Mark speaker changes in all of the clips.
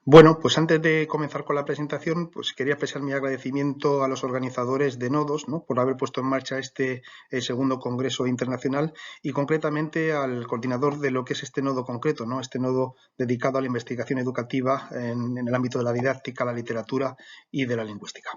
Speaker 1: Bueno, pues antes de comenzar con la presentación, pues quería expresar mi agradecimiento a los organizadores de Nodos, ¿no?, por haber puesto en marcha este segundo Congreso Internacional y concretamente al coordinador de lo que es este nodo concreto, ¿no?, este nodo dedicado a la investigación educativa en el ámbito de la didáctica, la literatura y de la lingüística.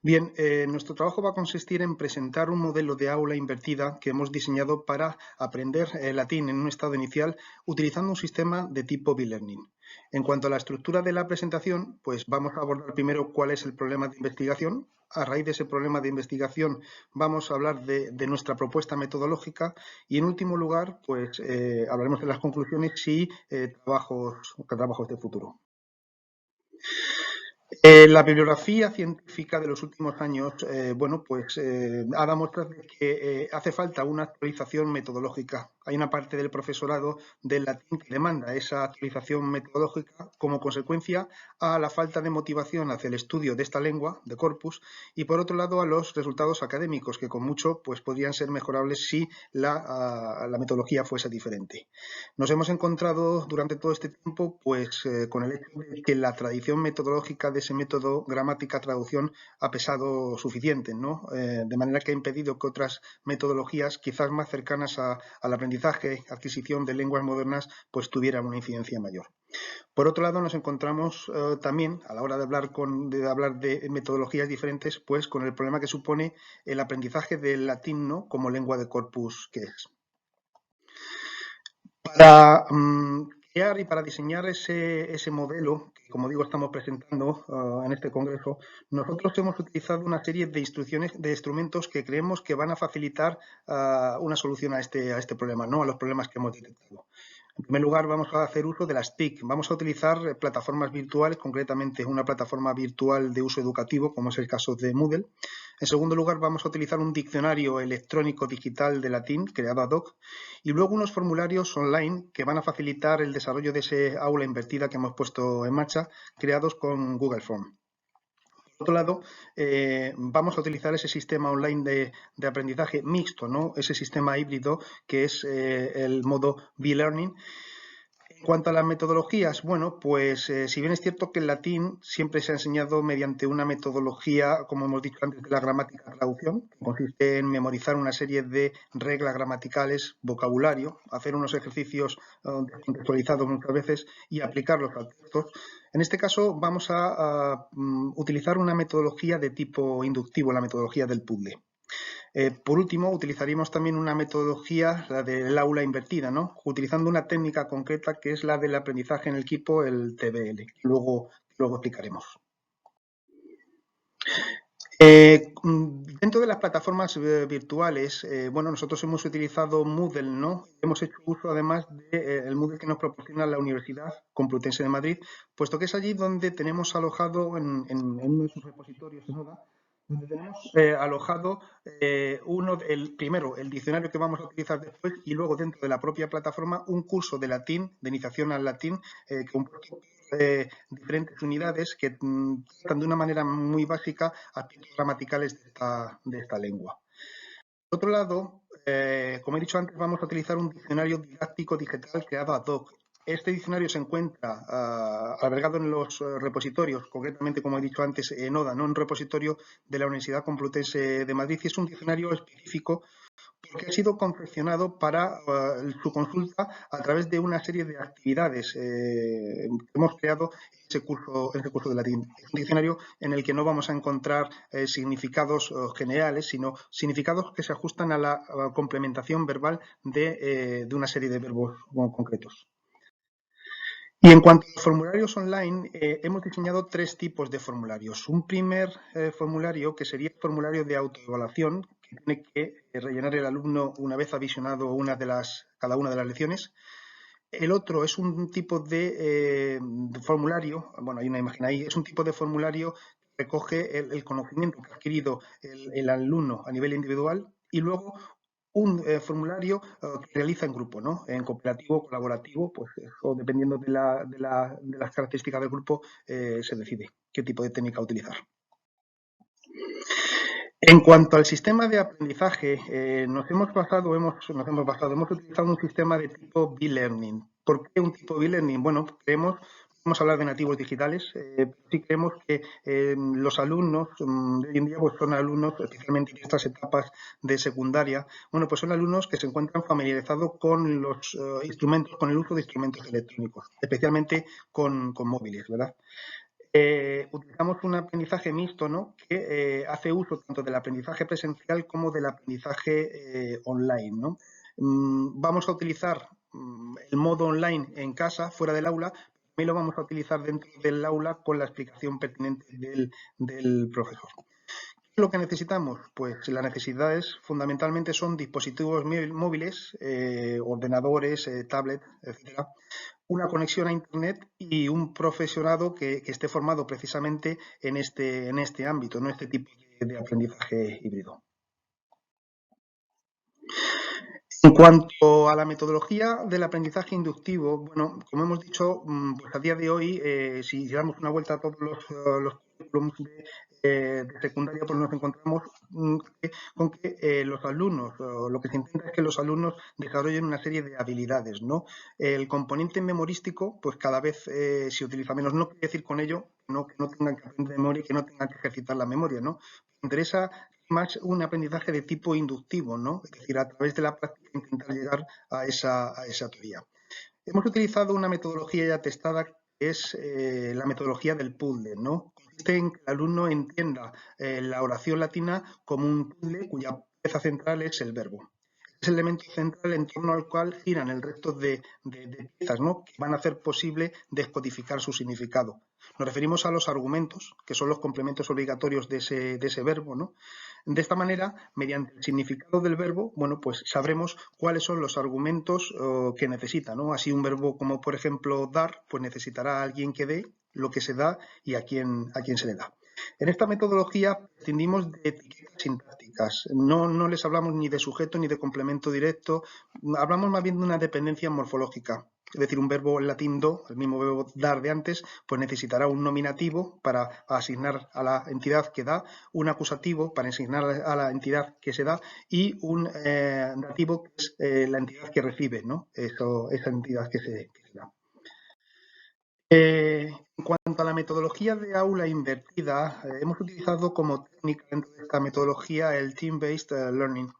Speaker 1: Bien, nuestro trabajo va a consistir en presentar un modelo de aula invertida que hemos diseñado para aprender latín en un estado inicial utilizando un sistema de tipo B-Learning. En cuanto a la estructura de la presentación, pues vamos a abordar primero cuál es el problema de investigación. A raíz de ese problema de investigación vamos a hablar de nuestra propuesta metodológica y en último lugar pues hablaremos de las conclusiones y trabajos de futuro. La bibliografía científica de los últimos años, ha dado muestras de que hace falta una actualización metodológica. Hay una parte del profesorado del latín que demanda esa actualización metodológica como consecuencia a la falta de motivación hacia el estudio de esta lengua, de corpus, y por otro lado a los resultados académicos, que con mucho pues, podrían ser mejorables si la metodología fuese diferente. Nos hemos encontrado durante todo este tiempo con el hecho de que la tradición metodológica de ese método gramática-traducción ha pesado suficiente, ¿no? De manera que ha impedido que otras metodologías, quizás más cercanas al aprendizaje, adquisición de lenguas modernas, pues tuvieran una incidencia mayor. Por otro lado, nos encontramos también, a la hora de hablar de metodologías diferentes, pues con el problema que supone el aprendizaje del latín, ¿no?, como lengua de corpus que es. Para crear y para diseñar ese modelo, que como digo estamos presentando en este congreso, nosotros hemos utilizado una serie de instrumentos que creemos que van a facilitar una solución a este problema, ¿no?, a los problemas que hemos detectado. En primer lugar, vamos a hacer uso de las TIC. Vamos a utilizar plataformas virtuales, concretamente una plataforma virtual de uso educativo, como es el caso de Moodle. En segundo lugar, vamos a utilizar un diccionario electrónico digital de latín, creado ad hoc, y luego unos formularios online que van a facilitar el desarrollo de ese aula invertida que hemos puesto en marcha, creados con Google Form. Por otro lado, vamos a utilizar ese sistema online de aprendizaje mixto, ¿no?, ese sistema híbrido que es el modo B-Learning. En cuanto a las metodologías, bueno, pues si bien es cierto que el latín siempre se ha enseñado mediante una metodología, como hemos dicho antes, de la gramática-traducción, que consiste en memorizar una serie de reglas gramaticales, vocabulario, hacer unos ejercicios contextualizados muchas veces y aplicarlos a textos. En este caso vamos a utilizar una metodología de tipo inductivo, la metodología del puzzle. Por último, utilizaríamos también una metodología, la del aula invertida, ¿no?, utilizando una técnica concreta que es la del aprendizaje en equipo, el TBL. Luego explicaremos. Dentro de las plataformas virtuales, bueno, nosotros hemos utilizado Moodle, ¿no? Hemos hecho uso además del Moodle que nos proporciona la Universidad Complutense de Madrid, puesto que es allí donde tenemos alojado en uno de sus repositorios, donde tenemos alojado primero el diccionario que vamos a utilizar después y luego dentro de la propia plataforma un curso de latín, de iniciación al latín, con diferentes unidades que tratan de una manera muy básica aspectos gramaticales de esta lengua. Por otro lado, como he dicho antes, vamos a utilizar un diccionario didáctico digital creado ad hoc. Este diccionario se encuentra albergado en los repositorios, concretamente, como he dicho antes, en ODA, no en un repositorio de la Universidad Complutense de Madrid, y es un diccionario específico porque ha sido confeccionado para su consulta a través de una serie de actividades que hemos creado en ese curso de latín. Es un diccionario en el que no vamos a encontrar significados generales, sino significados que se ajustan a la complementación verbal de una serie de verbos concretos. Y en cuanto a formularios online, hemos diseñado tres tipos de formularios. Un primer formulario que sería el formulario de autoevaluación, que tiene que rellenar el alumno una vez ha visionado cada una de las lecciones. El otro es un tipo de formulario, bueno, hay una imagen ahí, es un tipo de formulario que recoge el conocimiento que ha adquirido el alumno a nivel individual, y luego un formulario que realiza en grupo, ¿no?, en cooperativo, colaborativo, pues eso, dependiendo de las características del grupo, se decide qué tipo de técnica utilizar. En cuanto al sistema de aprendizaje, hemos utilizado un sistema de tipo B-Learning. ¿Por qué un tipo B-Learning? Bueno, creemos podemos hablar de nativos digitales, sí creemos que los alumnos de hoy en día pues son alumnos, especialmente en estas etapas de secundaria, bueno, pues son alumnos que se encuentran familiarizados con los instrumentos, con el uso de instrumentos electrónicos, especialmente con móviles, ¿verdad? Utilizamos un aprendizaje mixto, ¿no? Que hace uso tanto del aprendizaje presencial como del aprendizaje online, ¿no? Vamos a utilizar el modo online en casa, fuera del aula, también lo vamos a utilizar dentro del aula con la explicación pertinente del profesor. ¿Qué es lo que necesitamos? Pues las necesidades fundamentalmente son dispositivos móviles, ordenadores, tablets, etcétera, una conexión a Internet y un profesorado que esté formado precisamente en este ámbito, ¿no? Este tipo de aprendizaje híbrido. En cuanto a la metodología del aprendizaje inductivo, bueno, como hemos dicho, pues a día de hoy, si damos una vuelta a todos los currículums de secundaria, pues nos encontramos con que los alumnos, lo que se intenta es que los alumnos desarrollen una serie de habilidades, ¿no? El componente memorístico, pues cada vez se utiliza menos. No quiere decir con ello que no tengan que aprender de memoria y que no tengan que ejercitar la memoria, ¿no? Me interesa más un aprendizaje de tipo inductivo, ¿no? Es decir, a través de la práctica intentar llegar a esa teoría. Hemos utilizado una metodología ya testada que es la metodología del puzzle, ¿no? Consiste en que el alumno entienda la oración latina como un puzzle cuya pieza central es el verbo. Es el elemento central en torno al cual giran el resto de piezas, ¿no? Que van a hacer posible descodificar su significado. Nos referimos a los argumentos, que son los complementos obligatorios de ese verbo, ¿no? De esta manera, mediante el significado del verbo, bueno, pues sabremos cuáles son los argumentos que necesita, ¿no? Así un verbo como, por ejemplo, dar, pues necesitará a alguien que dé lo que se da y a quién se le da. En esta metodología prescindimos de etiquetas sintácticas. No les hablamos ni de sujeto ni de complemento directo. Hablamos más bien de una dependencia morfológica. Es decir, un verbo en latín do, el mismo verbo dar de antes, pues necesitará un nominativo para asignar a la entidad que da, un acusativo para asignar a la entidad que se da y un dativo que es la entidad que recibe, ¿no? Esa entidad que se da. En cuanto a la metodología de aula invertida, hemos utilizado como técnica dentro de esta metodología el Team-Based Learning.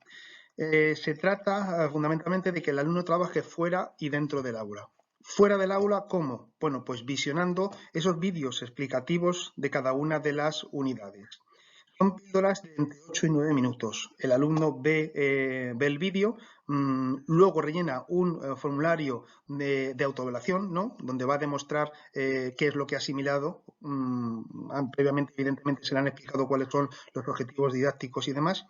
Speaker 1: Se trata fundamentalmente de que el alumno trabaje fuera y dentro del aula. Fuera del aula, ¿cómo? Bueno, pues visionando esos vídeos explicativos de cada una de las unidades. Son píldoras de entre 8 y 9 minutos. El alumno ve el vídeo, luego rellena un formulario de autoevaluación, ¿no? Donde va a demostrar qué es lo que ha asimilado. Previamente, evidentemente, se le han explicado cuáles son los objetivos didácticos y demás.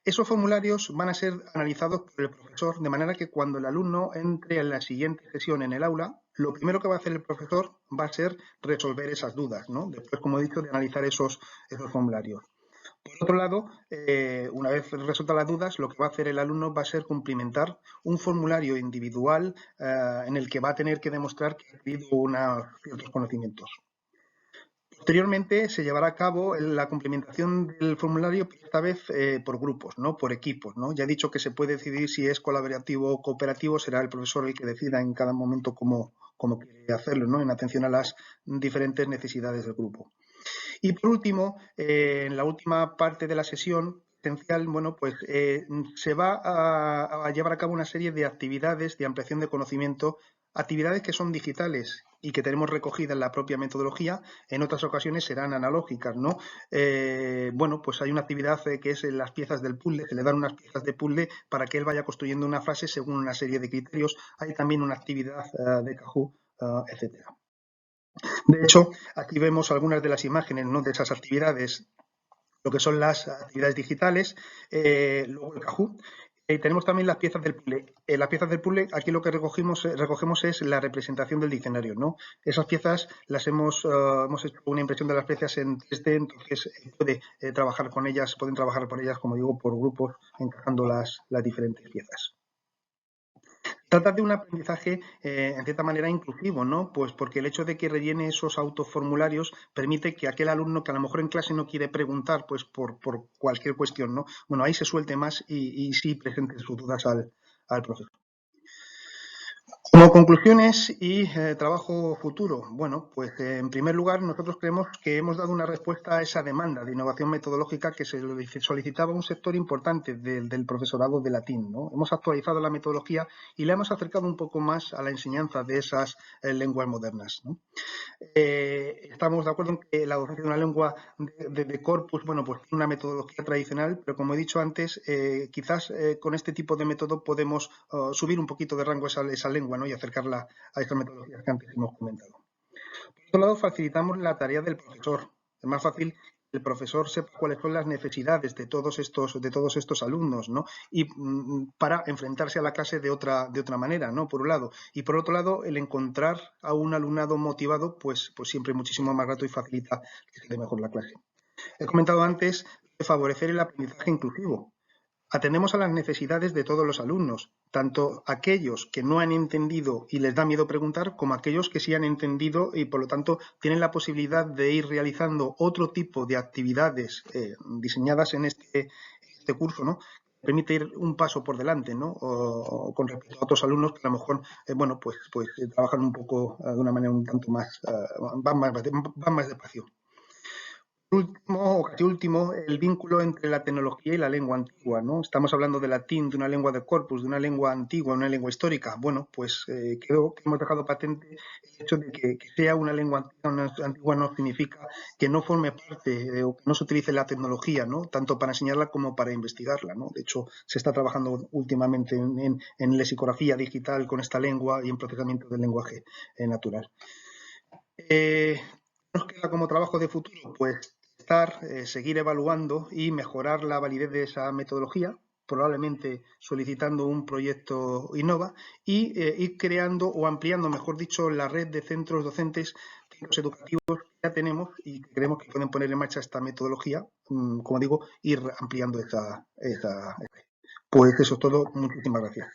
Speaker 1: Esos formularios van a ser analizados por el profesor, de manera que cuando el alumno entre en la siguiente sesión en el aula, lo primero que va a hacer el profesor va a ser resolver esas dudas, ¿no? Después, como he dicho, de analizar esos formularios. Por otro lado, una vez resueltas las dudas, lo que va a hacer el alumno va a ser cumplimentar un formulario individual en el que va a tener que demostrar que ha adquirido ciertos conocimientos. Posteriormente se llevará a cabo la complementación del formulario, pero esta vez por grupos, no por equipos, ¿no? Ya he dicho que se puede decidir si es colaborativo o cooperativo, será el profesor el que decida en cada momento cómo quiere hacerlo, ¿no? En atención a las diferentes necesidades del grupo. Y por último, en la última parte de la sesión esencial, bueno, pues se va a llevar a cabo una serie de actividades de ampliación de conocimiento, actividades que son digitales y que tenemos recogidas en la propia metodología, en otras ocasiones serán analógicas, ¿no? Bueno, pues hay una actividad que es las piezas del puzzle, se le dan unas piezas de puzzle para que él vaya construyendo una frase según una serie de criterios. Hay también una actividad de Kahoot, etcétera. De hecho, aquí vemos algunas de las imágenes, ¿no? De esas actividades, lo que son las actividades digitales, luego el Kahoot. Tenemos también las piezas del puzzle. Las piezas del puzzle, aquí lo que recogemos es la representación del diccionario, ¿no? Esas piezas las hemos hecho una impresión de las piezas en 3D, entonces pueden trabajar con ellas, como digo, por grupos, encajando las diferentes piezas. Trata de un aprendizaje, en cierta manera, inclusivo, ¿no? Pues porque el hecho de que rellene esos autoformularios permite que aquel alumno que a lo mejor en clase no quiere preguntar, pues por cualquier cuestión, ¿no? Bueno, ahí se suelte más y sí presente sus dudas al profesor. Como conclusiones y trabajo futuro, bueno, pues en primer lugar nosotros creemos que hemos dado una respuesta a esa demanda de innovación metodológica que se solicitaba un sector importante del profesorado de latín, ¿no? Hemos actualizado la metodología y la hemos acercado un poco más a la enseñanza de esas lenguas modernas, ¿no? Estamos de acuerdo en que la docencia de una lengua de corpus, bueno, pues tiene una metodología tradicional, pero como he dicho antes, quizás con este tipo de método podemos subir un poquito de rango esa lengua, ¿no? Y acercarla a estas metodologías que antes hemos comentado. Por otro lado, facilitamos la tarea del profesor. Es más fácil que el profesor sepa cuáles son las necesidades de todos estos alumnos, ¿no? Y para enfrentarse a la clase de otra manera, ¿no? Por un lado. Y por otro lado, el encontrar a un alumnado motivado, pues siempre es muchísimo más rato y facilita que se dé mejor la clase. He comentado antes de favorecer el aprendizaje inclusivo. Atendemos a las necesidades de todos los alumnos, tanto aquellos que no han entendido y les da miedo preguntar, como aquellos que sí han entendido y por lo tanto tienen la posibilidad de ir realizando otro tipo de actividades diseñadas en este curso, ¿no? Permite ir un paso por delante, ¿no? O con respecto a otros alumnos que a lo mejor, bueno, pues trabajan un poco de una manera un tanto más, van más despacio. Último, o casi último, el vínculo entre la tecnología y la lengua antigua, ¿no? Estamos hablando de latín, de una lengua de corpus, de una lengua antigua, una lengua histórica. Bueno, pues creo que hemos dejado patente el hecho de que sea una lengua antigua no significa que no forme parte o que no se utilice la tecnología, ¿no? Tanto para enseñarla como para investigarla, ¿no? De hecho, se está trabajando últimamente en lexicografía digital con esta lengua y en procesamiento del lenguaje natural. Nos queda como trabajo de futuro, pues seguir evaluando y mejorar la validez de esa metodología, probablemente solicitando un proyecto Innova y ir creando o ampliando, mejor dicho, la red de centros docentes, centros educativos que ya tenemos y que creemos que pueden poner en marcha esta metodología, como digo, ir ampliando esa. Pues eso es todo. Muchísimas gracias.